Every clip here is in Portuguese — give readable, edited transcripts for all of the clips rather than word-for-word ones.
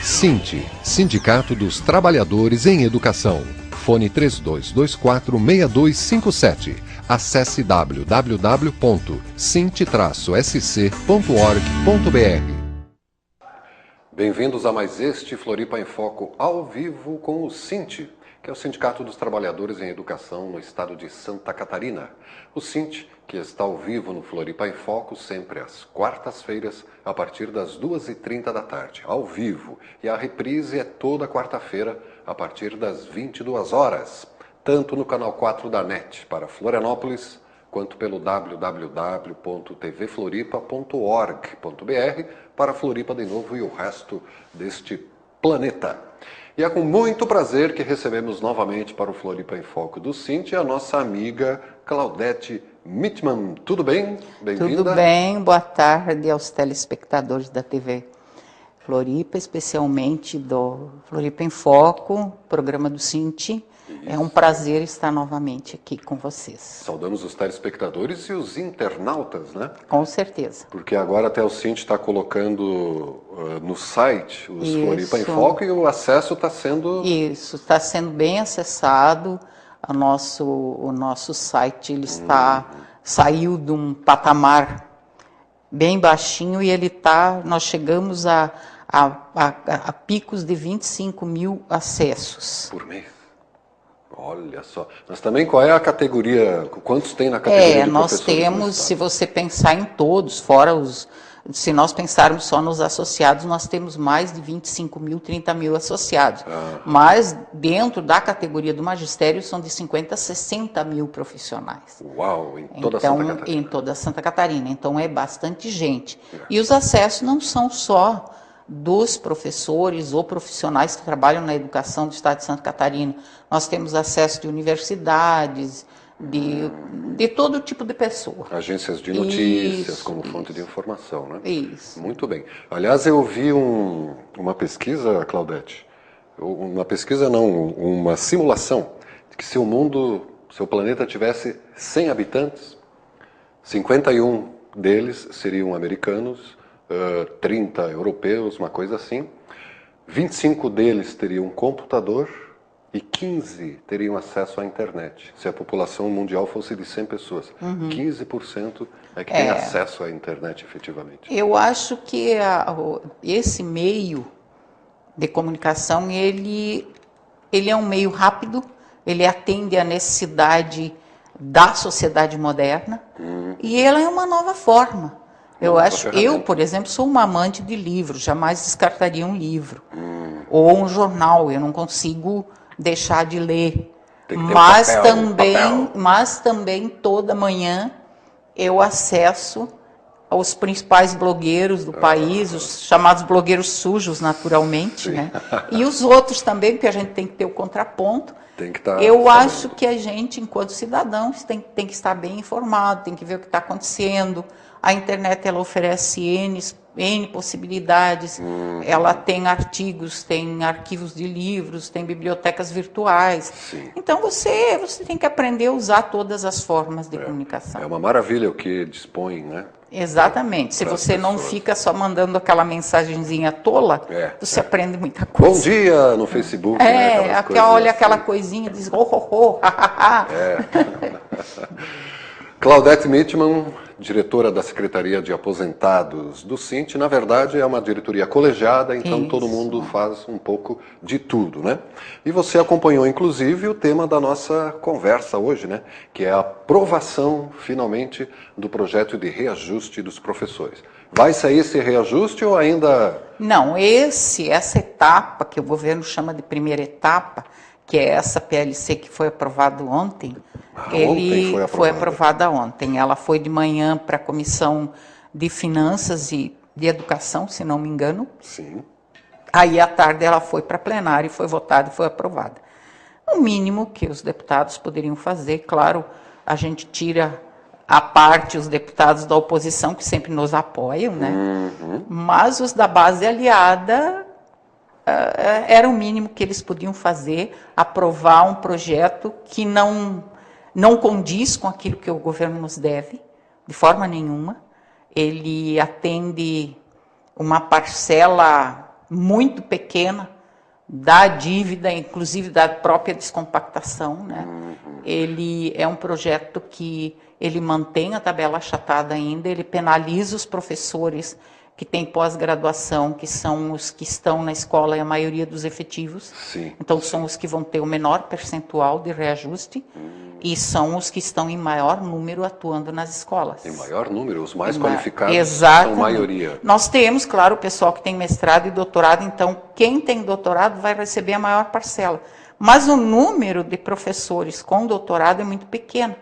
Sinti, Sindicato dos Trabalhadores em Educação. Fone 3224-6257. Acesse www.sinti-sc.org.br. Bem-vindos a mais este Floripa em Foco ao vivo com o Sinti, que é o Sindicato dos Trabalhadores em Educação no estado de Santa Catarina. O Sinti, que está ao vivo no Floripa em Foco sempre às quartas-feiras, a partir das 2h30 da tarde, ao vivo. E a reprise é toda quarta-feira, a partir das 22 horas, tanto no canal 4 da NET para Florianópolis, quanto pelo www.tvfloripa.org.br para Floripa de novo e o resto deste planeta. E é com muito prazer que recebemos novamente para o Floripa em Foco do Sinti a nossa amiga Claudete Mittmann. Tudo bem? Bem-vinda. Tudo bem, boa tarde aos telespectadores da TV Floripa, especialmente do Floripa em Foco, programa do Sinti. Isso. É um prazer estar novamente aqui com vocês. Saudamos os telespectadores e os internautas, né? Com certeza. Porque agora até o Sinti está colocando no site os Floripa em Foco e o acesso está sendo... Isso, está sendo bem acessado. O nosso site ele saiu de um patamar bem baixinho e nós chegamos a picos de 25 mil acessos. Por mês? Olha só. Mas também qual é a categoria? Quantos tem na categoria de nós temos, se você pensar em todos, se nós pensarmos só nos associados, nós temos mais de 25 mil, 30 mil associados. Mas dentro da categoria do magistério são de 50 a 60 mil profissionais. Uau, em toda Santa Catarina. Em toda Santa Catarina. Então é bastante gente. E os acessos não são só dos professores ou profissionais que trabalham na educação do estado de Santa Catarina. Nós temos acesso de universidades, de todo tipo de pessoa. Agências de notícias como fonte de informação, né? Isso. Muito bem. Aliás, eu vi uma pesquisa, Claudete, uma simulação, de que se o planeta tivesse 100 habitantes, 51 deles seriam americanos, 30 europeus, uma coisa assim, 25 deles teriam computador e 15 teriam acesso à internet. Se a população mundial fosse de 100 pessoas, 15% é que tem acesso à internet efetivamente. Eu acho que esse meio de comunicação, ele é um meio rápido, ele atende à necessidade da sociedade moderna e ela é uma nova forma. Eu, por exemplo, sou uma amante de livros, jamais descartaria um livro ou um jornal, eu não consigo deixar de ler. Mas também toda manhã eu acesso aos principais blogueiros do país, os chamados blogueiros sujos, naturalmente, né? E os outros também, porque a gente tem que ter o contraponto. Eu acho que a gente, enquanto cidadãos, tem que estar bem informado, tem que ver o que está acontecendo. A internet ela oferece N possibilidades, ela tem artigos, tem arquivos de livros, tem bibliotecas virtuais. Sim. Então você tem que aprender a usar todas as formas de comunicação. É uma maravilha o que dispõe, né? Exatamente. Se você não fica só mandando aquela mensagenzinha tola, você aprende muita coisa. Bom dia no Facebook. Olha aquela coisinha, diz Claudete Mittmann, diretora da Secretaria de Aposentados do Sinti, na verdade é uma diretoria colegiada, então todo mundo faz um pouco de tudo, né? E você acompanhou inclusive o tema da nossa conversa hoje, né? Que é a aprovação, finalmente, do projeto de reajuste dos professores. Vai sair esse reajuste ou ainda... Não, essa etapa, que o governo chama de primeira etapa, que é essa PLC que foi aprovada ontem, foi aprovada ontem. Ela foi de manhã para a Comissão de Finanças e de Educação, se não me engano. Sim. Aí, à tarde, ela foi para plenário, foi votada e foi aprovada. O mínimo que os deputados poderiam fazer, claro, a gente tira à parte os deputados da oposição, que sempre nos apoiam, né? Mas os da base aliada... era o mínimo que eles podiam fazer, aprovar um projeto que não condiz com aquilo que o governo nos deve, de forma nenhuma. Ele atende uma parcela muito pequena da dívida, inclusive da própria descompactação, né? Ele é um projeto que ele mantém a tabela achatada ainda, ele penaliza os professores que têm pós-graduação, que são os que estão na escola e a maioria dos efetivos. Sim. Então, são os que vão ter o menor percentual de reajuste e são os que estão em maior número atuando nas escolas. Em maior número, os mais qualificados Exatamente. são maioria. Nós temos, claro, o pessoal que tem mestrado e doutorado, então quem tem doutorado vai receber a maior parcela. Mas o número de professores com doutorado é muito pequeno.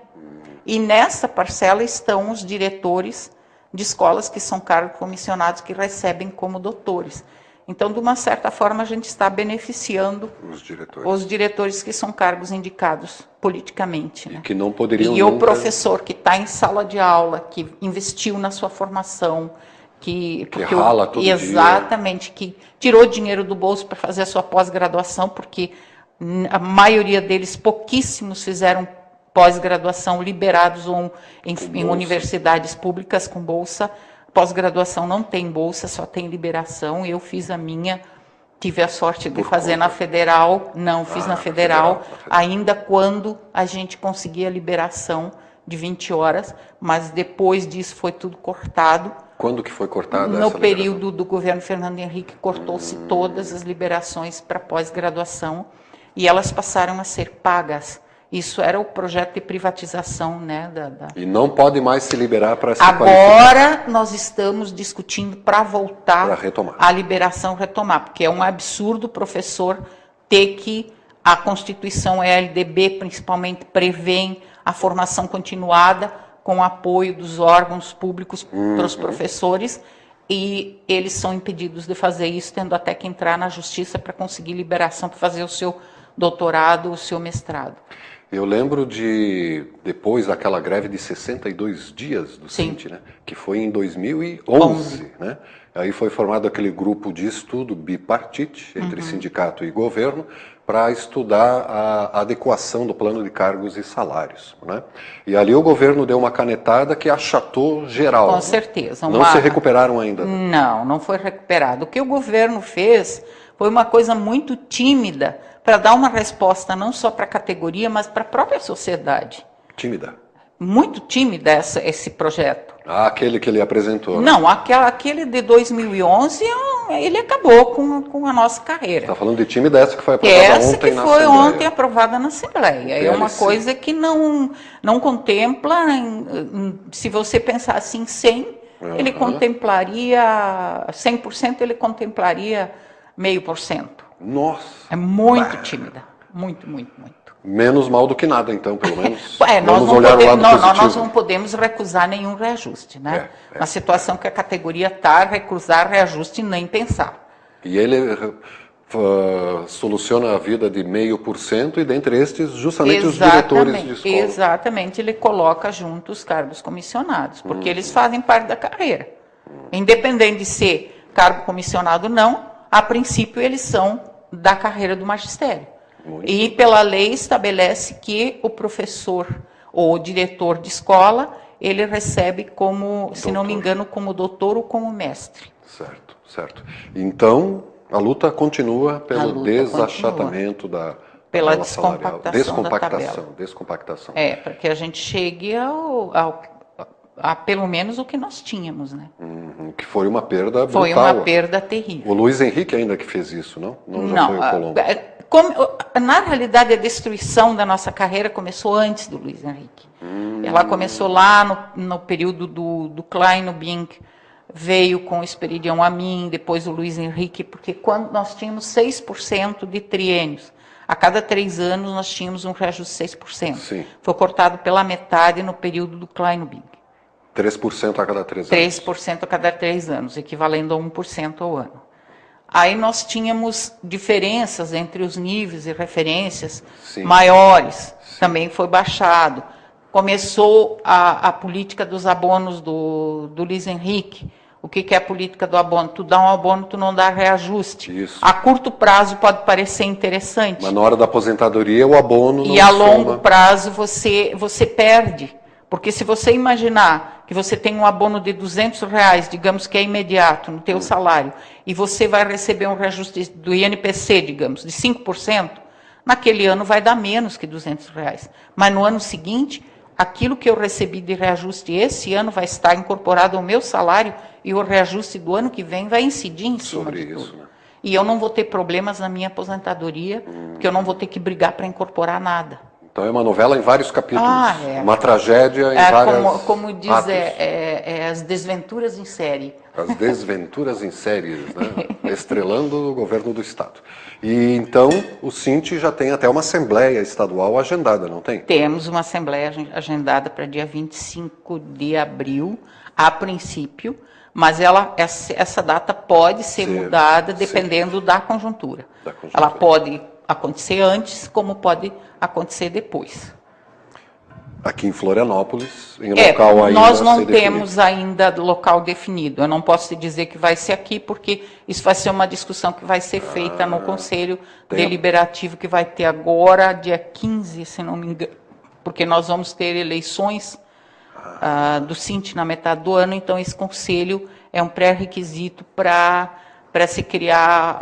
E nessa parcela estão os diretores de escolas que são cargos comissionados que recebem como doutores. Então, de uma certa forma, a gente está beneficiando os diretores que são cargos indicados politicamente. Né? E que não poderiam o professor que está em sala de aula, que investiu na sua formação, que rala todo dia. Exatamente, que tirou dinheiro do bolso para fazer a sua pós-graduação, porque a maioria deles, pouquíssimos, fizeram pós-graduação liberados ou em universidades públicas com bolsa. Pós-graduação não tem bolsa, só tem liberação. Eu fiz a minha, tive a sorte de fazer na Federal, fiz na Federal, ainda quando a gente conseguia a liberação de 20 horas, mas depois disso foi tudo cortado. Quando que foi cortada essa liberação? No período do governo Fernando Henrique, cortou-se todas as liberações para pós-graduação e elas passaram a ser pagas. Isso era o projeto de privatização, né? E não pode mais se liberar para se Agora nós estamos discutindo para voltar retomar. A liberação retomar, porque é um absurdo o professor ter que a Constituição e a LDB principalmente prevêem a formação continuada com apoio dos órgãos públicos para os professores e eles são impedidos de fazer isso, tendo até que entrar na justiça para conseguir liberação para fazer o seu doutorado, o seu mestrado. Eu lembro depois daquela greve de 62 dias do Cinti, né? Que foi em 2011, né? Aí foi formado aquele grupo de estudo bipartite entre sindicato e governo para estudar a adequação do plano de cargos e salários, né? E ali o governo deu uma canetada que achatou geral. Com certeza. Não se recuperaram ainda. Não foi recuperado. O que o governo fez foi uma coisa muito tímida para dar uma resposta não só para a categoria, mas para a própria sociedade. Tímida? Muito tímida esse projeto. Aquele que ele apresentou. Né? Não, aquele de 2011, ele acabou com a nossa carreira. Está falando de tímida essa que foi aprovada ontem na Assembleia. Essa que foi ontem aprovada na Assembleia. É uma coisa que não contempla, se você pensar assim, 100, ele contemplaria, 100% ele contemplaria 0,5%. Nossa! É muito tímida. Muito. Menos mal do que nada, então, pelo menos. Nós não podemos recusar nenhum reajuste, né? Na situação que a categoria está, recusar reajuste nem pensar. E ele soluciona a vida de 0,5% e dentre estes, justamente os diretores de escola. Exatamente, ele coloca junto os cargos comissionados, porque eles fazem parte da carreira. Independente de ser cargo comissionado ou não, a princípio eles são da carreira do magistério. E pela lei estabelece que o professor ou o diretor de escola, ele recebe como, se não me engano, como doutor ou como mestre. Certo. Então, a luta continua pelo desachatamento pela descompactação. Descompactação. Para que a gente chegue a pelo menos o que nós tínhamos, né? Que foi uma perda brutal. Foi uma perda terrível. O Luiz Henrique ainda que fez isso, não? Não foi o Colombo. Na realidade, a destruição da nossa carreira começou antes do Luiz Henrique. Ela começou lá no período do Kleinobing, veio com o Esperidião Amin, depois o Luiz Henrique, porque quando nós tínhamos 6% de triênios, a cada 3 anos nós tínhamos um reajuste de 6%. Sim. Foi cortado pela metade no período do Kleinobing. 3% a cada 3 anos. 3% a cada 3 anos, equivalendo a 1% ao ano. Aí nós tínhamos diferenças entre os níveis e referências maiores, também foi baixado. Começou a política dos abonos do Luiz Henrique. O que é a política do abono? Tu dá um abono, tu não dá reajuste. Isso. A curto prazo pode parecer interessante. Mas na hora da aposentadoria, o abono não E a longo prazo você perde. Porque se você imaginar que você tem um abono de R$ 200, digamos que é imediato no teu salário, e você vai receber um reajuste do INPC, digamos, de 5%, naquele ano vai dar menos que R$ 200. Mas no ano seguinte, aquilo que eu recebi de reajuste esse ano vai estar incorporado ao meu salário e o reajuste do ano que vem vai incidir em cima Sobre de isso, tudo. né? E eu não vou ter problemas na minha aposentadoria, porque eu não vou ter que brigar para incorporar nada. Então é uma novela em vários capítulos, É. uma tragédia em várias como diz, atos. as desventuras em série. As desventuras em séries, né? Estrelando o governo do Estado. E então o Cinti já tem até uma Assembleia Estadual agendada, não tem? Temos uma Assembleia agendada para dia 25 de abril, a princípio, mas essa data pode ser mudada dependendo da conjuntura. Ela pode acontecer antes, como pode acontecer depois. Aqui em Florianópolis, em local ainda nós não temos ainda local definido. Eu não posso te dizer que vai ser aqui, porque isso vai ser uma discussão que vai ser feita no Conselho Deliberativo, que vai ter agora, dia 15, se não me engano, porque nós vamos ter eleições do Cinti na metade do ano, então esse conselho é um pré-requisito para se criar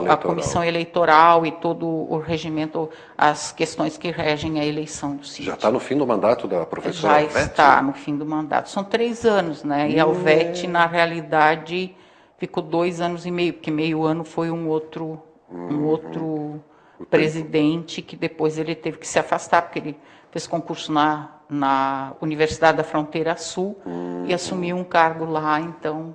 a comissão eleitoral e todo o regimento, as questões que regem a eleição do Cinti. Já está no fim do mandato da professora Já Alvete? está no fim do mandato. São 3 anos, né? E a Alvete, na realidade, ficou 2 anos e meio, porque meio ano foi um outro presidente que depois ele teve que se afastar, porque ele fez concurso na Universidade da Fronteira Sul e assumiu um cargo lá, então...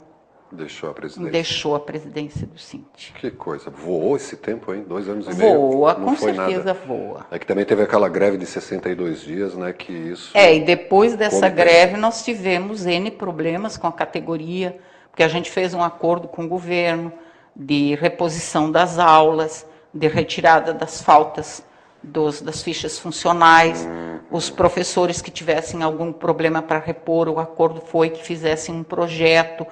Deixou a presidência. Deixou a presidência do Cinti. Que coisa. Voou esse tempo, hein? 2 anos e meio. Voa, não com foi certeza nada. voa. É que também teve aquela greve de 62 dias, né? Que isso... E depois dessa greve nós tivemos N problemas com a categoria, porque a gente fez um acordo com o governo de reposição das aulas, de retirada das faltas das fichas funcionais. Os professores que tivessem algum problema para repor, o acordo foi que fizessem um projeto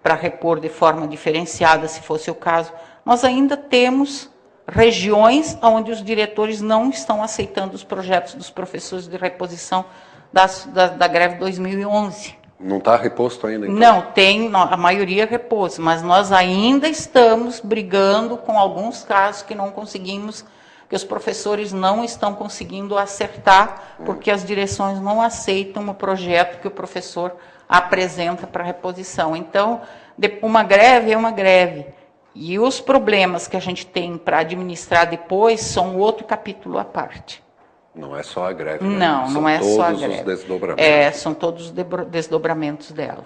para repor de forma diferenciada, se fosse o caso. Nós ainda temos regiões onde os diretores não estão aceitando os projetos dos professores de reposição da greve 2011. Não está reposto ainda, então? Não, a maioria repôs, mas nós ainda estamos brigando com alguns casos que não conseguimos, que os professores não estão conseguindo acertar, porque as direções não aceitam o projeto que o professor apresenta para reposição. Então, uma greve é uma greve. E os problemas que a gente tem para administrar depois são outro capítulo à parte. Não é só a greve, né? Não é só a greve. São todos os desdobramentos. São todos os desdobramentos dela.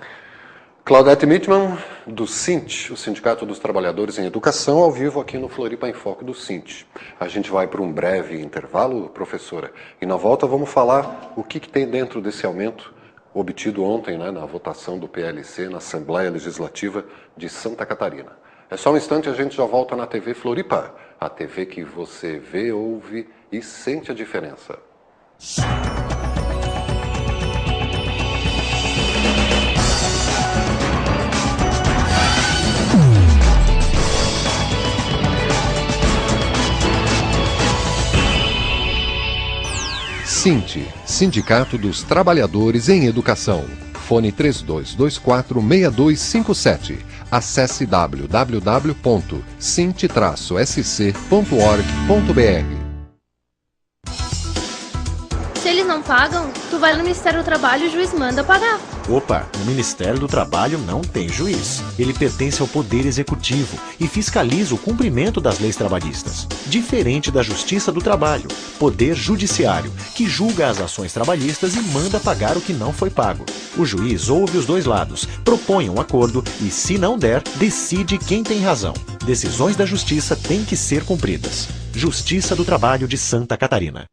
Claudete Mitman, do Cinti, o Sindicato dos Trabalhadores em Educação, ao vivo aqui no Floripa em Foco do Cinti. A gente vai para um breve intervalo, professora, e na volta vamos falar o que tem dentro desse aumento obtido ontem, né, na votação do PLC na Assembleia Legislativa de Santa Catarina. É só um instante, a gente já volta na TV Floripa, a TV que você vê, ouve e sente a diferença. Cinti, Sindicato dos Trabalhadores em Educação. Fone 3224-6257. Acesse www.cinti-sc.org.br. Se eles não pagam, tu vai no Ministério do Trabalho e o juiz manda pagar. Opa, o Ministério do Trabalho não tem juiz. Ele pertence ao Poder Executivo e fiscaliza o cumprimento das leis trabalhistas. Diferente da Justiça do Trabalho, Poder Judiciário, que julga as ações trabalhistas e manda pagar o que não foi pago. O juiz ouve os dois lados, propõe um acordo e, se não der, decide quem tem razão. Decisões da Justiça têm que ser cumpridas. Justiça do Trabalho de Santa Catarina.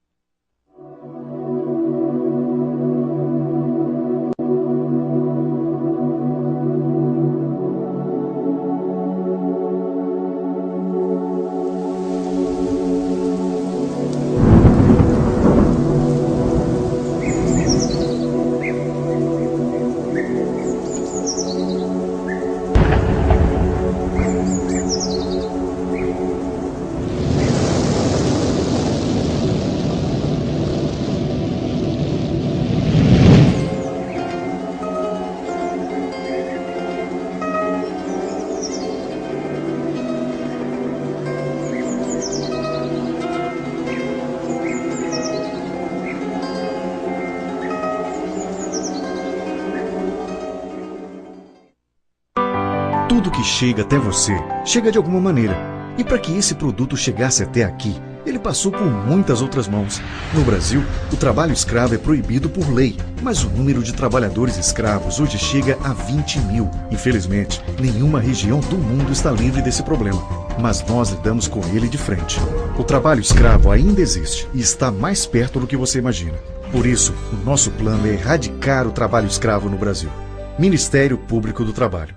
que chega até você, chega de alguma maneira. E para que esse produto chegasse até aqui, ele passou por muitas outras mãos. No Brasil, o trabalho escravo é proibido por lei, mas o número de trabalhadores escravos hoje chega a 20 mil. Infelizmente, nenhuma região do mundo está livre desse problema, mas nós lidamos com ele de frente. O trabalho escravo ainda existe e está mais perto do que você imagina. Por isso, o nosso plano é erradicar o trabalho escravo no Brasil. Ministério Público do Trabalho.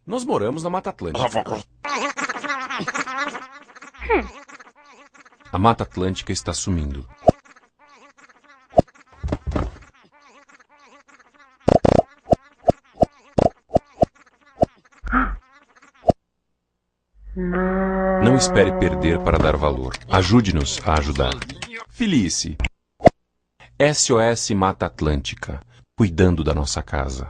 Nós moramos na Mata Atlântica. A Mata Atlântica está sumindo. Não espere perder para dar valor. Ajude-nos a ajudar. Felice. SOS Mata Atlântica. Cuidando da nossa casa.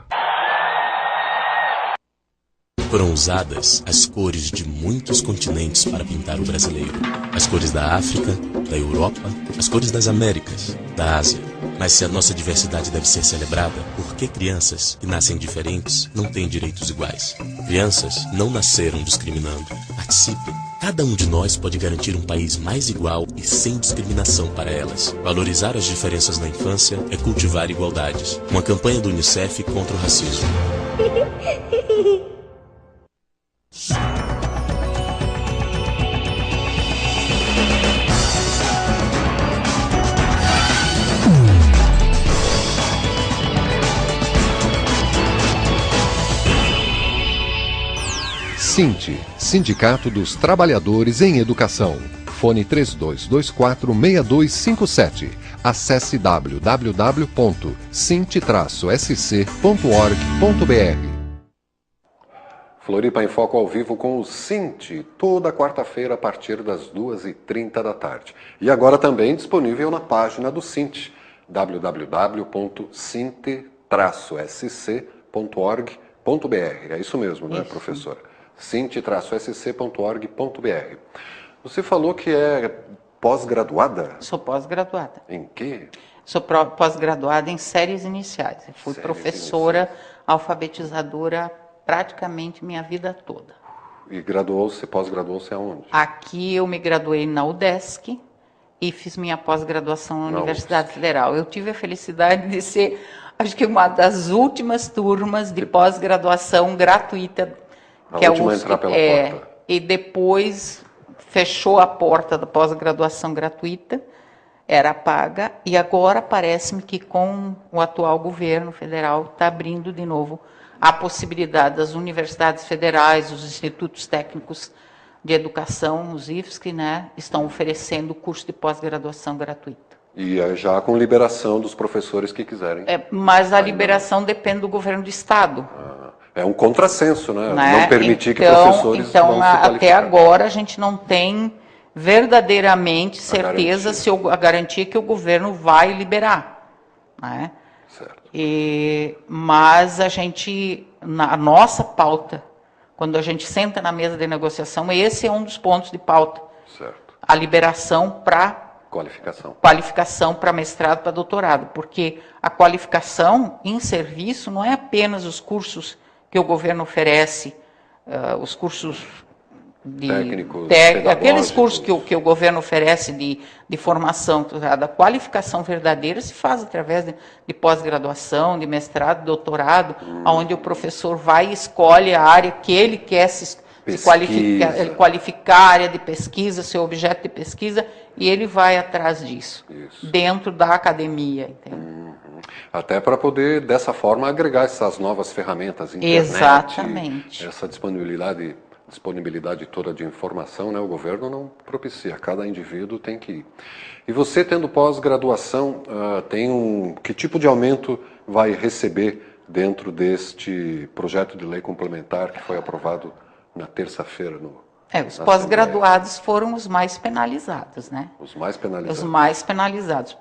Foram usadas as cores de muitos continentes para pintar o brasileiro. As cores da África, da Europa, as cores das Américas, da Ásia. Mas se a nossa diversidade deve ser celebrada, por que crianças que nascem diferentes não têm direitos iguais? Crianças não nasceram discriminando. Participem. Cada um de nós pode garantir um país mais igual e sem discriminação para elas. Valorizar as diferenças na infância é cultivar igualdades. Uma campanha do UNICEF contra o racismo. SINT, Sindicato dos Trabalhadores em Educação. Fone 3224-6257. Acesse www.sint-sc.org.br. Floripa em Foco ao vivo com o SINT, toda quarta-feira a partir das 2h30 da tarde. E agora também disponível na página do SINT, www.sint-sc.org.br. É isso mesmo, né, professora? sint-sc.org.br. Você falou que é pós-graduada? Sou pós-graduada. Em quê? Sou pós-graduada em séries iniciais. Eu fui professora, alfabetizadora praticamente minha vida toda. E graduou-se, pós-graduou-se aonde? Aqui eu me graduei na UDESC e fiz minha pós-graduação na Universidade Federal. Eu tive a felicidade de ser, acho que uma das últimas turmas de pós-graduação gratuita. A última a entrar pela porta. E depois fechou a porta da pós-graduação gratuita, era paga, e agora parece-me que com o atual governo federal está abrindo de novo a possibilidade das universidades federais, os institutos técnicos de educação, os IFSC, né, estão oferecendo curso de pós-graduação gratuita. E já com liberação dos professores que quiserem. Mas a liberação depende do governo do estado. É um contrassenso, né? Não permitir que professores Então, vão se qualificar. até agora, a gente não tem verdadeiramente certeza se a garantia que o governo vai liberar. Né? Certo. Mas a gente, na nossa pauta, quando a gente senta na mesa de negociação, esse é um dos pontos de pauta. Certo. A liberação para qualificação para mestrado, para doutorado. Porque a qualificação em serviço não é apenas os cursos que o governo oferece, os cursos técnicos, aqueles cursos que o governo oferece de formação, a qualificação verdadeira se faz através de pós-graduação, de mestrado, doutorado, onde o professor vai e escolhe a área que ele quer se qualificar, a área de pesquisa, seu objeto de pesquisa, e ele vai atrás disso, dentro da academia. Entende? Até para poder, dessa forma, agregar essas novas ferramentas, internet, exatamente, essa disponibilidade toda de informação, né? O governo não propicia, cada indivíduo tem que ir. E você, tendo pós-graduação, que tipo de aumento vai receber dentro deste projeto de lei complementar que foi aprovado na terça-feira? Os pós-graduados foram os mais penalizados, né? Os mais penalizados. Os mais penalizados.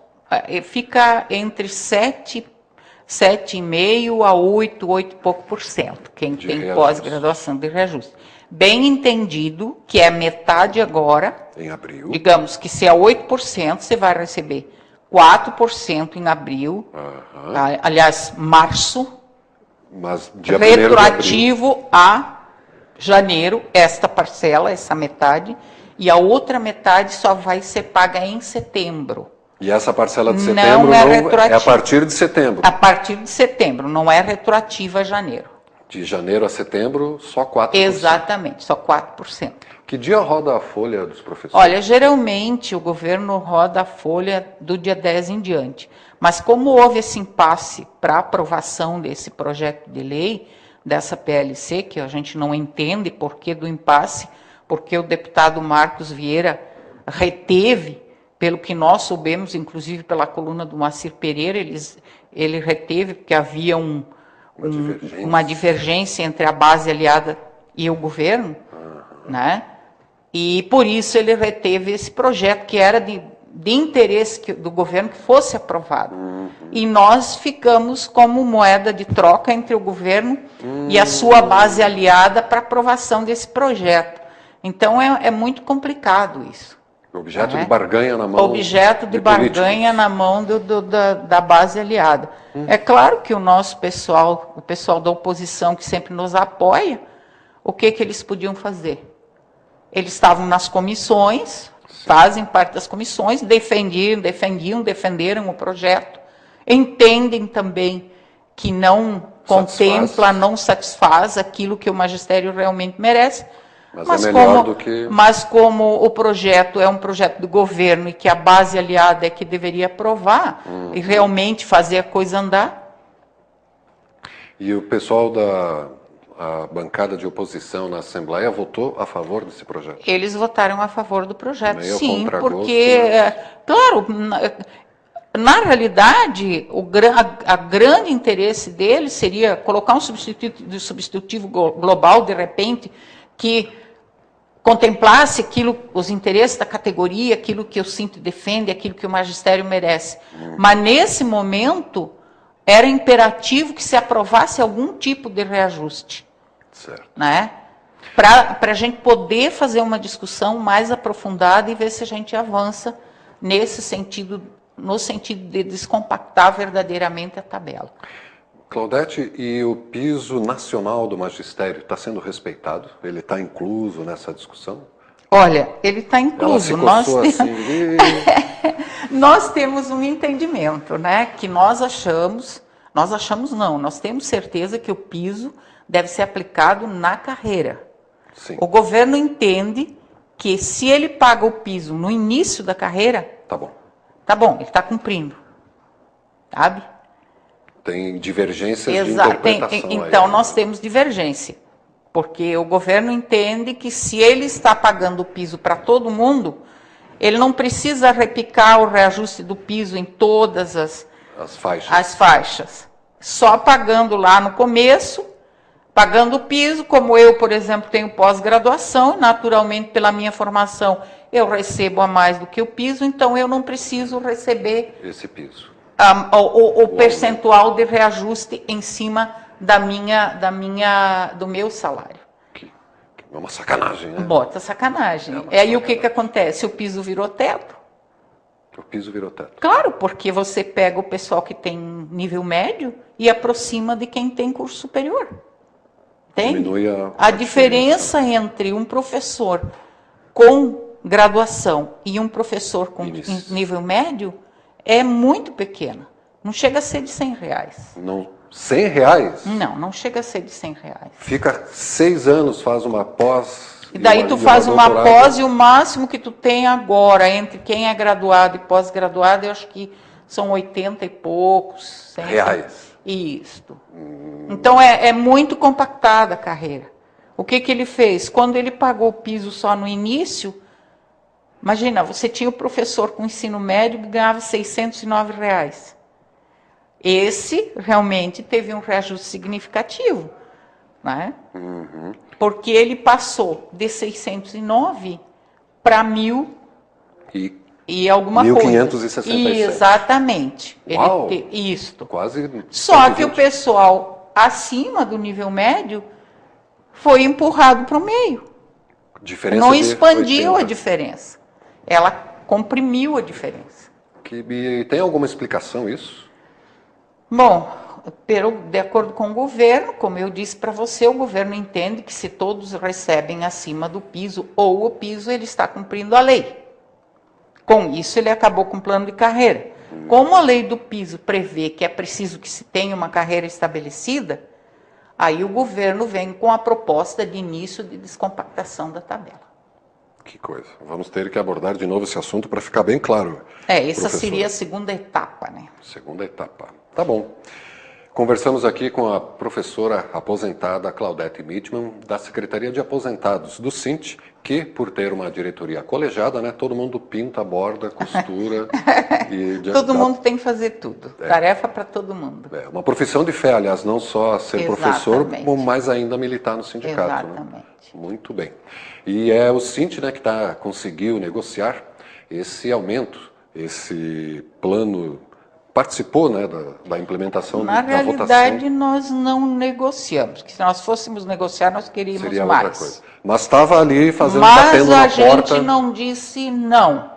Fica entre 7,5% a 8 e pouco por cento, quem tem pós-graduação de reajuste. Bem entendido que é metade agora. Em abril. Digamos que se é 8%, você vai receber 4% em abril. Aliás, março. Mas dia retroativo a janeiro, esta parcela, essa metade, e a outra metade só vai ser paga em setembro. E essa parcela de Não setembro é não retroativa. é a partir de setembro. A partir de setembro, não é retroativa a janeiro. De janeiro a setembro, só 4%. Exatamente, só 4%. Que dia roda a folha dos professores? Olha, geralmente o governo roda a folha do dia 10 em diante. Mas como houve esse impasse para aprovação desse projeto de lei, dessa PLC, que a gente não entende por que do impasse, porque o deputado Marcos Vieira reteve, pelo que nós soubemos, inclusive pela coluna do Moacir Pereira, ele reteve porque havia uma divergência entre a base aliada e o governo, né? E por isso ele reteve esse projeto que era de interesse do governo que fosse aprovado. E nós ficamos como moeda de troca entre o governo e a sua base aliada para aprovação desse projeto. Então é muito complicado isso. Objeto de barganha na mão. Objeto de barganha na mão da base aliada. É claro que o nosso pessoal, o pessoal da oposição que sempre nos apoia, o que eles podiam fazer? Eles estavam nas comissões, fazem parte das comissões, defenderam o projeto, entendem também que não contempla, não satisfaz aquilo que o magistério realmente merece. Mas como o projeto é um projeto do governo e que a base aliada é que deveria aprovar e realmente fazer a coisa andar. E o pessoal a bancada de oposição na Assembleia votou a favor desse projeto? Eles votaram a favor do projeto, meio sim, porque, claro, na realidade, o grande interesse deles seria colocar um substitutivo global, de repente, que contemplasse os interesses da categoria, aquilo que o Sinto defende, aquilo que o magistério merece. Mas, nesse momento, era imperativo que se aprovasse algum tipo de reajuste. Certo. Né? Para a gente poder fazer uma discussão mais aprofundada e ver se a gente avança nesse sentido, no sentido de descompactar verdadeiramente a tabela. Claudete, e o piso nacional do magistério está sendo respeitado? Ele está incluso nessa discussão? Olha, ele está incluso. Nós temos um entendimento, né? Que nós temos certeza que o piso deve ser aplicado na carreira. Sim. O governo entende que se ele paga o piso no início da carreira, tá bom, ele está cumprindo, sabe? Tem divergências de interpretação. Então, nós temos divergência, porque o governo entende que se ele está pagando o piso para todo mundo, ele não precisa repicar o reajuste do piso em todas as faixas. Só pagando lá no começo, pagando o piso, como eu, por exemplo, tenho pós-graduação, naturalmente, pela minha formação, eu recebo a mais do que o piso, então eu não preciso receber esse piso. O percentual de reajuste em cima do meu salário. É uma sacanagem, né? Bota sacanagem. E aí o que acontece? O piso virou teto. O piso virou teto. Claro, porque você pega o pessoal que tem nível médio e aproxima de quem tem curso superior. Entende? Diminui a diferença entre um professor com graduação e um professor com nível médio é muito pequena. Não chega a ser de R$100. Não, R$100? Não chega a ser de R$100. Fica 6 anos, faz uma pós. E daí tu faz uma pós e o máximo que tu tem agora, entre quem é graduado e pós-graduado, eu acho que são 80 e poucos. R$100. Isto. Então é muito compactada a carreira. O que ele fez? Quando ele pagou o piso só no início, imagina, você tinha o professor com ensino médio que ganhava R$609. Esse realmente teve um reajuste significativo, né? Porque ele passou de 609 para 1.000 e alguma coisa. 1.567. Exatamente. Uau, isto. Quase. Só 120. Que o pessoal acima do nível médio foi empurrado para o meio. Não expandiu a diferença. Ela comprimiu a diferença. Tem alguma explicação isso? Bom, de acordo com o governo, como eu disse para você, o governo entende que se todos recebem acima do piso ou o piso, ele está cumprindo a lei. Com isso, ele acabou com o plano de carreira. Como a lei do piso prevê que é preciso que se tenha uma carreira estabelecida, aí o governo vem com a proposta de início de descompactação da tabela. Que coisa. Vamos ter que abordar de novo esse assunto para ficar bem claro. Essa seria a segunda etapa, né? Segunda etapa. Tá bom. Conversamos aqui com a professora aposentada Claudete Mitman, da Secretaria de Aposentados do Sint, que, por ter uma diretoria colegiada, né, todo mundo pinta, borda, costura. Todo mundo tem que fazer tudo. Tarefa para todo mundo. É uma profissão de fé, aliás, não só ser professor, mas ainda militar no sindicato. Exatamente. Né? Muito bem. E é o Sint, né, que conseguiu negociar esse aumento, esse plano. Participou, né, da implementação da votação. Na realidade, nós não negociamos, porque se nós fôssemos negociar, nós queríamos seria mais. Outra coisa. Mas estava ali batendo Mas na a gente porta. não disse não,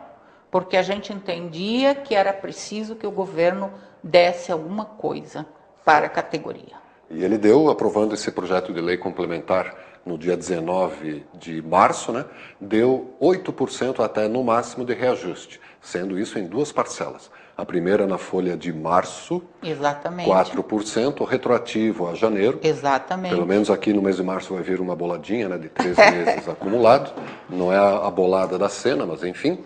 porque a gente entendia que era preciso que o governo desse alguma coisa para a categoria. E ele deu, aprovando esse projeto de lei complementar no dia 19 de março, né, deu 8% até no máximo de reajuste, sendo isso em duas parcelas. A primeira na folha de março, exatamente, 4%, retroativo a janeiro. Exatamente. Pelo menos aqui no mês de março vai vir uma boladinha, né, de 3 meses acumulado. Não é a bolada da cena, mas enfim.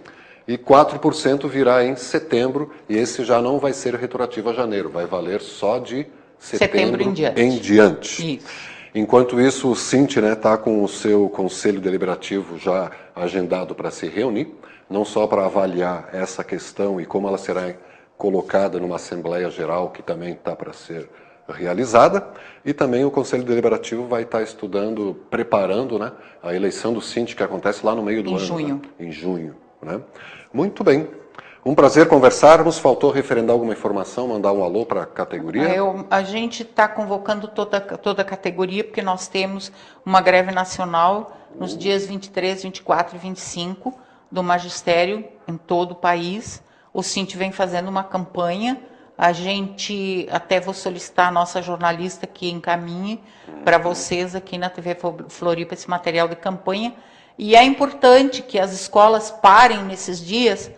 E 4% virá em setembro, e esse já não vai ser retroativo a janeiro, vai valer só de setembro em diante. Isso. Enquanto isso, o Sint está com o seu conselho deliberativo já agendado para se reunir, não só para avaliar essa questão e como ela será colocada numa Assembleia Geral, que também está para ser realizada, e também o Conselho Deliberativo vai estar estudando, preparando, né, a eleição do Sint, que acontece lá no meio do ano. Junho. Né? Em junho. Né? Muito bem. Um prazer conversarmos. Faltou referendar alguma informação, mandar um alô para a categoria? A gente está convocando toda a categoria, porque nós temos uma greve nacional nos dias 23, 24 e 25, do magistério em todo o país. O Sint vem fazendo uma campanha. A gente, até vou solicitar a nossa jornalista que encaminhe para vocês aqui na TV Floripa esse material de campanha. E é importante que as escolas parem nesses dias,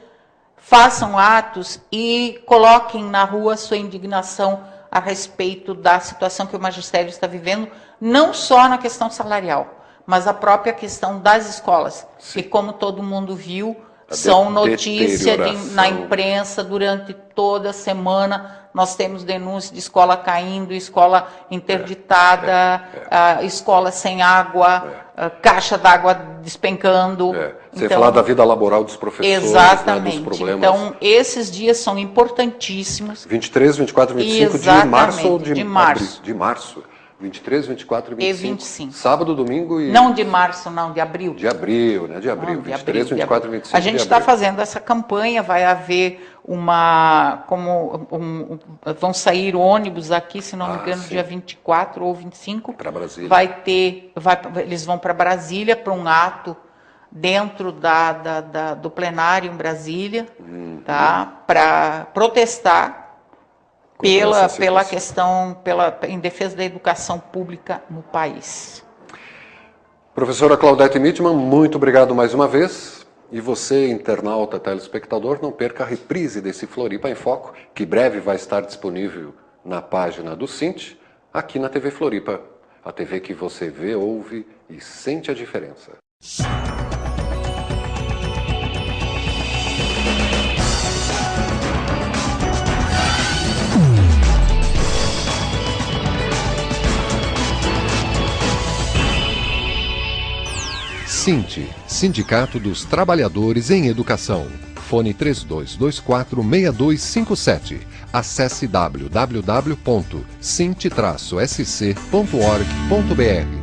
façam atos e coloquem na rua sua indignação a respeito da situação que o magistério está vivendo, não só na questão salarial, mas a própria questão das escolas, que, como todo mundo viu, são notícia na imprensa durante toda a semana. Nós temos denúncias de escola caindo, escola interditada, escola sem água, caixa d'água despencando. Sem falar da vida laboral dos professores, exatamente, né, dos problemas. Então, esses dias são importantíssimos. 23, 24 e 25 de março ou de março? De março. 23, 24 e 25. Sábado, domingo e... Não de março, não, de abril. De abril, né? De abril. Não, 23, 24 e 25 A gente está fazendo essa campanha, vai haver vão sair ônibus aqui, se não me engano, dia 24 ou 25. Para Brasília. Eles vão para Brasília para um ato dentro do plenário em Brasília, tá? Para protestar pela questão, em defesa da educação pública no país. Professora Claudete Mitman, muito obrigado mais uma vez. E você, internauta, telespectador, não perca a reprise desse Floripa em Foco, que breve vai estar disponível na página do Sint, aqui na TV Floripa. A TV que você vê, ouve e sente a diferença. Sint, Sindicato dos Trabalhadores em Educação. Fone 3224-6257. Acesse www.sint-sc.org.br.